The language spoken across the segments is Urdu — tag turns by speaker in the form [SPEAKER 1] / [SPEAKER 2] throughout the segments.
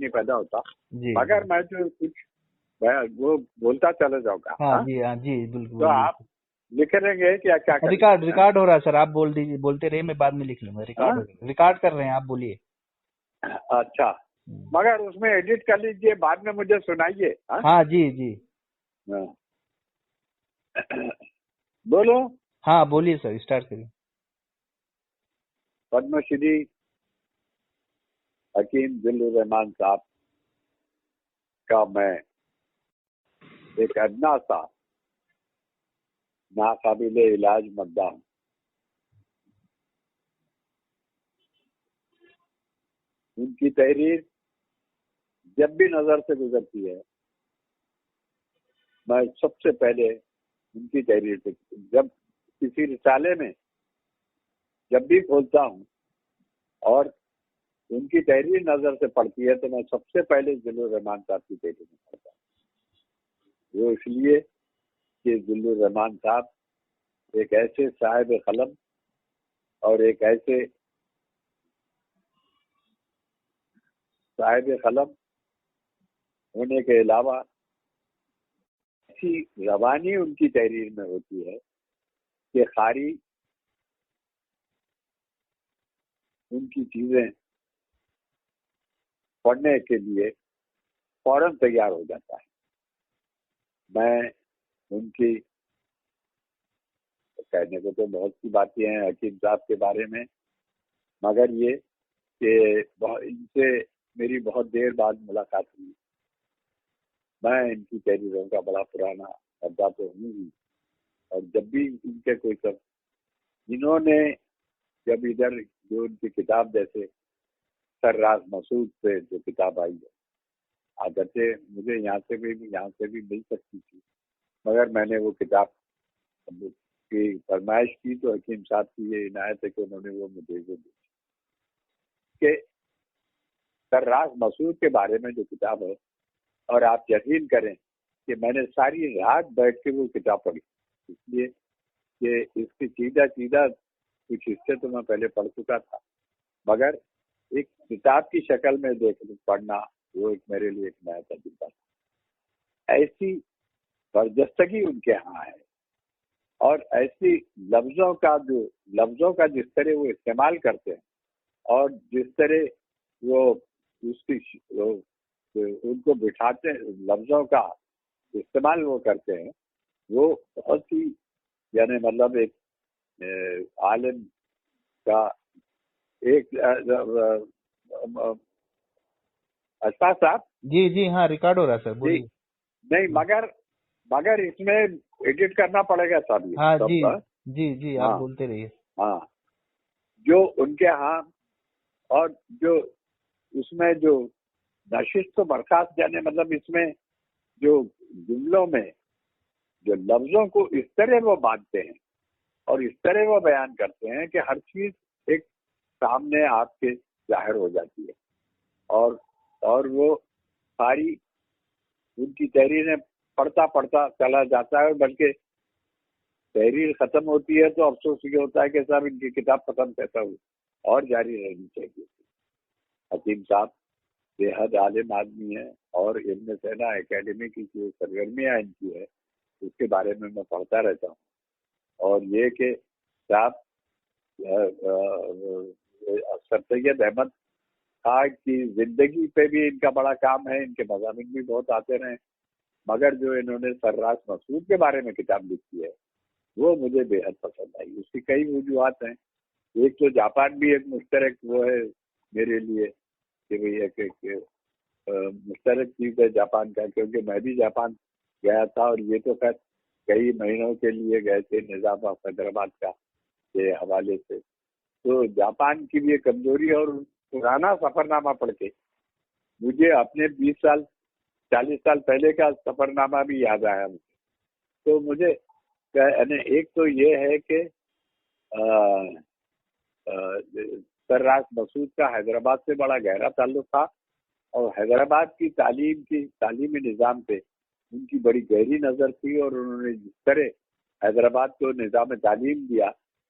[SPEAKER 1] نہیں پیدا ہوتا،
[SPEAKER 2] جی
[SPEAKER 1] مگر میں جو کچھ وہ بولتا چلا جاؤں گا.
[SPEAKER 2] ہاں جی ہاں جی بالکل.
[SPEAKER 1] تو آپ لکھ رہیں گے کیا کیا
[SPEAKER 2] ریکارڈ ہو رہا ہے سر، آپ بول دیجیے، بولتے رہے، میں بعد میں لکھ لوں گا. ریکارڈ کر رہے ہیں، آپ بولیے.
[SPEAKER 1] اچھا، مگر اس میں ایڈٹ کر لیجئے، بعد میں مجھے سنائیے.
[SPEAKER 2] ہاں جی جی
[SPEAKER 1] بولو.
[SPEAKER 2] ہاں بولیے سر، اسٹارٹ کریے.
[SPEAKER 1] پدم شری حکیم ذل الرحمان صاحب کا میں ایک ادنا سا ناقابل علاج مدعا ہوں. ان کی تحریر جب بھی نظر سے گزرتی ہے، میں سب سے پہلے ان کی تحریر سے، جب کسی رسالے میں جب بھی کھولتا ہوں اور ان کی تحریر نظر سے پڑتی ہے، تو میں سب سے پہلے ذل الرحمان صاحب کی تحریر میں پڑھتا ہوں. وہ اس لیے کہ ذل الرحمان صاحب ایک ایسے صاحب قلم اور ایک ایسے صاحب قلم ہونے کے علاوہ ایسی زبانی ان کی تحریر میں ہوتی ہے کہ قاری ان کی چیزیں پڑھنے کے لیے فوراً تیار ہو جاتا ہے. میں ان کی کہنے کو تو بہت سی باتیں ہیں حکیم صاحب کے بارے میں، مگر یہ کہ ان سے میری بہت دیر بعد ملاقات ہوئی. میں ان کی تحریروں کا بڑا پرانا ادعا تو ہوں ہی، اور جب بھی ان کے کوئی سب انہوں نے جب ادھر جو ان کی کتاب جیسے سرراز مسعود سے جو کتاب آئی ہے، اگرچہ مجھے یہاں سے بھی مل سکتی تھی، مگر میں نے وہ کتاب کی فرمائش کی تو حکیم صاحب کی یہ عنایت ہے کہ انہوں نے وہ مجھے دی کہ سرراز مسعود کے بارے میں جو کتاب ہے، اور آپ یقین کریں کہ میں نے ساری رات بیٹھ کے وہ کتاب پڑھی، اس لیے کہ اس کی سیدھا کچھ حصے تو میں پہلے پڑھ چکا تھا، مگر ایک کتاب کی شکل میں پڑھنا وہ ایک میرے لیے ایک نیا تجربہ تھا. ایسی برجستگی ان کے ہاں ہے، اور ایسی لفظوں کا جس طرح وہ استعمال کرتے ہیں، اور جس طرح وہ اس کی ان کو بٹھاتے ہیں، لفظوں کا استعمال وہ کرتے ہیں، وہ بہت ہی یعنی مطلب ایک عالم کا ایک اشفاق صاحب.
[SPEAKER 2] جی ہاں ریکارڈ ہو رہا ہے سر، بولیے.
[SPEAKER 1] نہیں مگر اس میں ایڈٹ کرنا پڑے گا صاحب.
[SPEAKER 2] ہاں جی آپ بولتے رہیے.
[SPEAKER 1] ہاں، جو ان کے ہاں، اور جو اس میں جو نشست و برخاست، یعنی مطلب اس میں جو جملوں میں جو لفظوں کو اس طرح وہ باندھتے ہیں اور اس طرح وہ بیان کرتے ہیں کہ ہر چیز ایک سامنے آپ کے ظاہر ہو جاتی ہے، اور وہ ساری ان کی تحریریں پڑھتا چلا جاتا ہے، بلکہ تحریر ختم ہوتی ہے تو افسوس یہ ہوتا ہے کہ صاحب ان کی کتاب ختم کیسا ہوئی، اور جاری رہنی چاہیے. حکیم صاحب بے حد عالم آدمی ہے، اور ابن سینا اکیڈمی کی جو سرگرمیاں ان کی ہے اس کے بارے میں پڑھتا رہتا ہوں. اور یہ کہ صاحب سر سید احمد خان کی زندگی پہ بھی ان کا بڑا کام ہے، ان کے مضامین بھی بہت آتے رہے، مگر جو انہوں نے سرراز مسعود کے بارے میں کتاب لکھی ہے وہ مجھے بے حد پسند آئی. اس کی کئی وجوہات ہیں. ایک تو جاپان بھی ایک مشترک وہ ہے میرے لیے کہ بھئی ایک مشترک چیز ہے جاپان کا، کیونکہ میں بھی جاپان گیا تھا، اور یہ تو خیر کئی مہینوں کے لیے گئے تھے نظام حیدرآباد کا کے حوالے سے. تو جاپان کی بھی ایک کمزوری، اور پرانا سفر نامہ پڑھ کے مجھے اپنے 40 سال پہلے کا سفر نامہ بھی یاد آیا مجھے. تو مجھے ایک تو یہ ہے کہ سرراز مسعود کا حیدرآباد سے بڑا گہرا تعلق تھا، اور حیدرآباد کی تعلیمی نظام پہ ان کی بڑی گہری نظر تھی، اور انہوں نے جس طرح حیدرآباد کو نظام تعلیم دیا،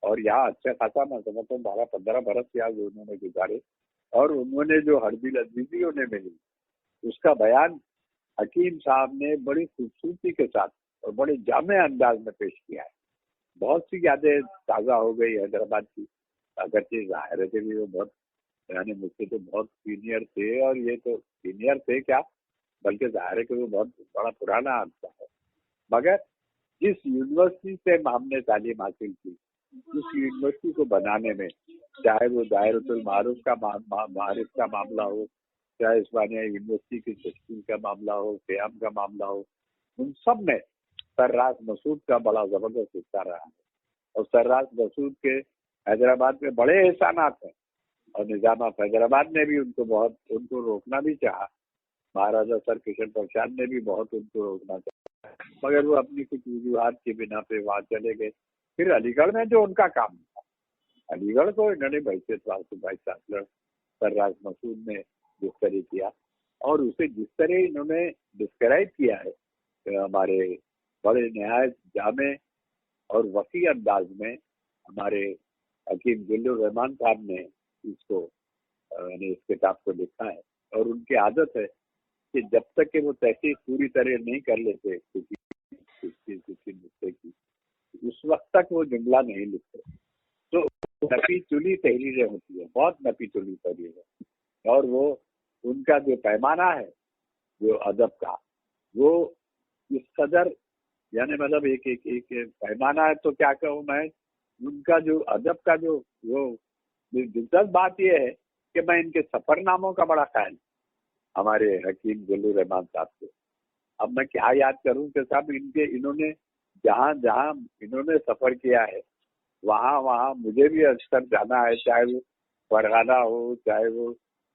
[SPEAKER 1] اور یہاں اچھا خاصا میں سمجھتا ہوں 12-15 برس یہاں انہوں نے گزارے، اور انہوں نے جو ہر دل عزیزی انہیں ملی اس کا بیان حکیم صاحب نے بڑی خوبصورتی کے ساتھ اور بڑے جامع انداز میں پیش کیا ہے. بہت سی یادیں تازہ ہو گئی حیدرآباد کی. اگرچہ ظاہر ہے کہ وہ بہت یعنی مجھ سے تو بہت سینئر تھے، اور یہ تو سینئر تھے کیا بلکہ ظاہر ہے کہ وہ بہت بڑا پرانا حادثہ ہے. مگر جس یونیورسٹی سے ہم نے تعلیم حاصل کی، اس یونیورسٹی کو بنانے میں چاہے وہ دائرۃ المعارف کا معاملہ ہو، چاہے عثمانیہ یونیورسٹی کی تشکیل کا معاملہ ہو، قیام کا معاملہ ہو، ان سب میں سرراز مسعود کا بڑا زبردست حصہ رہا ہے. اور سرراز مسعود کے حیدرآباد میں بڑے احسانات ہیں، اور نظام آف حیدرآباد نے بھی ان کو روکنا بھی چاہا. مہاراجا سر کشن پرساد نے بھی بہت ان کو روکنا چاہا، مگر وہ اپنی کچھ وجوہات کی بنا پہ وہاں چلے گئے. پھر علی گڑھ میں جو ان کا کام تھا، علی گڑھ کو انہوں نے بحیثیت وائس چانسلر سرراز مسعود نے ڈسکریج کیا، اور اسے جس طرح انہوں نے ڈسکرائب کیا ہے ہمارے بڑے نہایت جامع اور وسیع انداز میں ہمارے حکیم جل الرحمان صاحب نے اس کو یعنی اس کتاب کو لکھا ہے. اور ان کی عادت ہے کہ جب تک کہ وہ تحقیق پوری طرح نہیں کر لیتے کسی نقطے کی، اس وقت تک وہ جملہ نہیں لکھتے. تو نپی چلی تحریریں ہوتی ہیں، بہت نپی چلی تحریریں، اور وہ ان کا جو پیمانہ ہے جو ادب کا، وہ اس قدر یعنی مطلب ایک پیمانہ ہے. تو کیا کہوں میں، ان کا جو ادب کا جو وہ دلچسپ بات یہ ہے کہ میں ان کے سفر ناموں کا بڑا خیال ہوں ہمارے حکیم جل الرحمان صاحب سے. اب میں کیا یاد کروں کہ صاحب انہوں نے جہاں جہاں انہوں نے سفر کیا ہے وہاں مجھے بھی اکثر جانا ہے، چاہے وہ فرغانہ ہو، چاہے وہ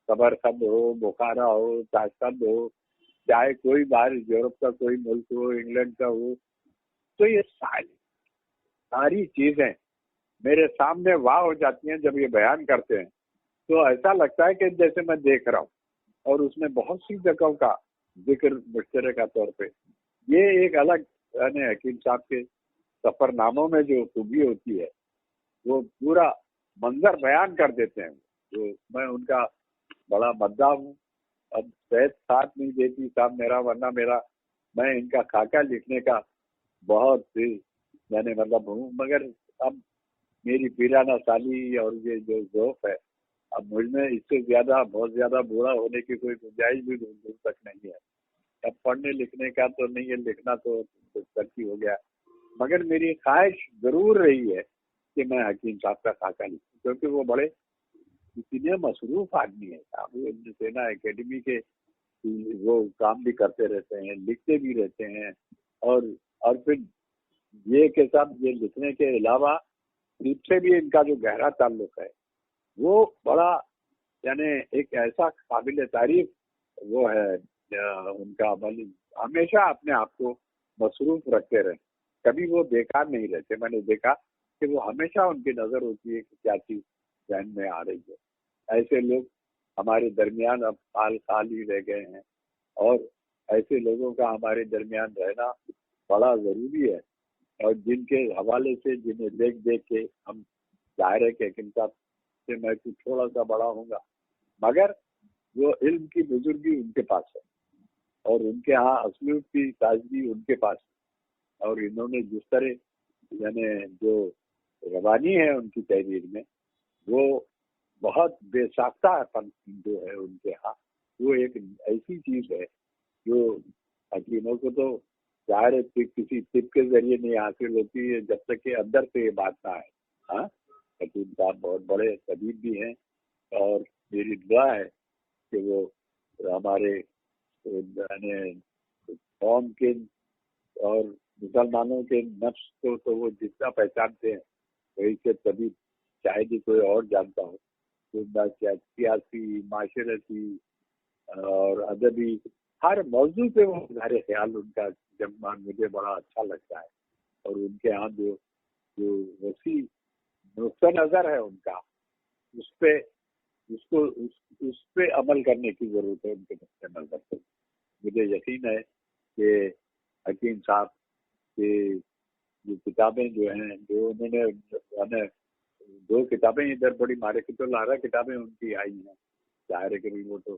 [SPEAKER 1] سمرقند ہو، بخارا ہو، تاشقند ہو، چاہے کوئی باہر یورپ کا کوئی ملک ہو، انگلینڈ کا ہو. تو یہ ساری چیزیں میرے سامنے واہ ہو جاتی ہیں جب یہ بیان کرتے ہیں. تو ایسا لگتا ہے کہ جیسے میں دیکھ رہا ہوں، اور اس میں بہت سی جگہوں کا ذکر مشترکہ طور پہ. یہ ایک الگ یعنی حکیم صاحب کے سفر ناموں میں جو خوبی ہوتی ہے، وہ پورا منظر بیان کر دیتے ہیں. تو میں ان کا بڑا مداح ہوں. اب صحت ساتھ نہیں دیتی صاحب میرا، ورنہ میں ان کا خاکہ لکھنے کا بہت یعنی مطلب ہوں. مگر اب میری پیرانہ سالی اور یہ جو ذوق ہے، اب مجھ میں اس سے بہت زیادہ بوڑھا ہونے کی کوئی گنجائش بھی دور تک نہیں ہے. اب پڑھنے لکھنے کا تو نہیں ہے، لکھنا تو ترقی ہو گیا. مگر میری خواہش ضرور رہی ہے کہ میں حکیم صاحب کا خاکہ لکھوں، کیونکہ وہ بڑے اتنے مصروف آدمی ہیں صاحب. وہ ابن سینا اکیڈمی کے وہ کام بھی کرتے رہتے ہیں، لکھتے بھی رہتے ہیں، اور پھر یہ کہ صاحب یہ لکھنے کے علاوہ اس سے بھی ان کا جو گہرا تعلق ہے وہ بڑا یعنی ایک ایسا قابل تعریف وہ ہے ان کا عمل. ہمیشہ اپنے آپ کو مصروف رکھتے رہے، کبھی وہ بیکار نہیں رہتے. میں نے دیکھا کہ وہ ہمیشہ ان کی نظر ہوتی ہے کہ کیا چیز ذہن میں آ رہی ہے. ایسے لوگ ہمارے درمیان اب خال ہی رہ گئے ہیں، اور ایسے لوگوں کا ہمارے درمیان رہنا بڑا ضروری ہے، اور جن کے حوالے سے جنہیں دیکھ کے ہم ظاہر ہے کہ حکیم صاحب سے میں کچھ تھوڑا سا بڑا ہوں گا، مگر وہ علم کی بزرگی ان کے پاس ہے، اور ان کے ہاں اسلوب کی تازگی ان کے پاس ہے. اور انہوں نے جس طرح یعنی جو روانی ہے ان کی تحریر میں، وہ بہت بے ساختہ فن جو ہے ان کے ہاں، وہ ایک ایسی چیز ہے جو حکیموں کو تو ظاہر ہے کسی طب کے ذریعے نہیں حاصل ہوتی ہے جب تک کہ اندر سے یہ بات نہ آئے. ہاں، حکیم صاحب بہت بڑے طبیب بھی ہیں، اور میری دعا ہے کہ وہ ہمارے یعنی قوم کے اور مسلمانوں کے نفس کو تو وہ جتنا پہچانتے ہیں وہی سے طبیب شاید ہی کوئی اور جانتا ہو. سیاسی، معاشرتی اور ادبی ہر موضوع پہ وہ اظہار خیال ان کا جب مجھے بڑا اچھا لگتا ہے. اور ان کے ہاں جو وسیع نقطہ نظر ہے ان کا، اس پہ عمل کرنے کی ضرورت ہے ان کے نقطہ نظر پہ. مجھے یقین ہے کہ حکیم صاحب کی جو کتابیں جو ہیں، جو انہوں نے 2 کتابیں ادھر بڑی مارکیٹ الارا کتابیں ان کی آئی ہیں، ظاہر ہے کہ وہ تو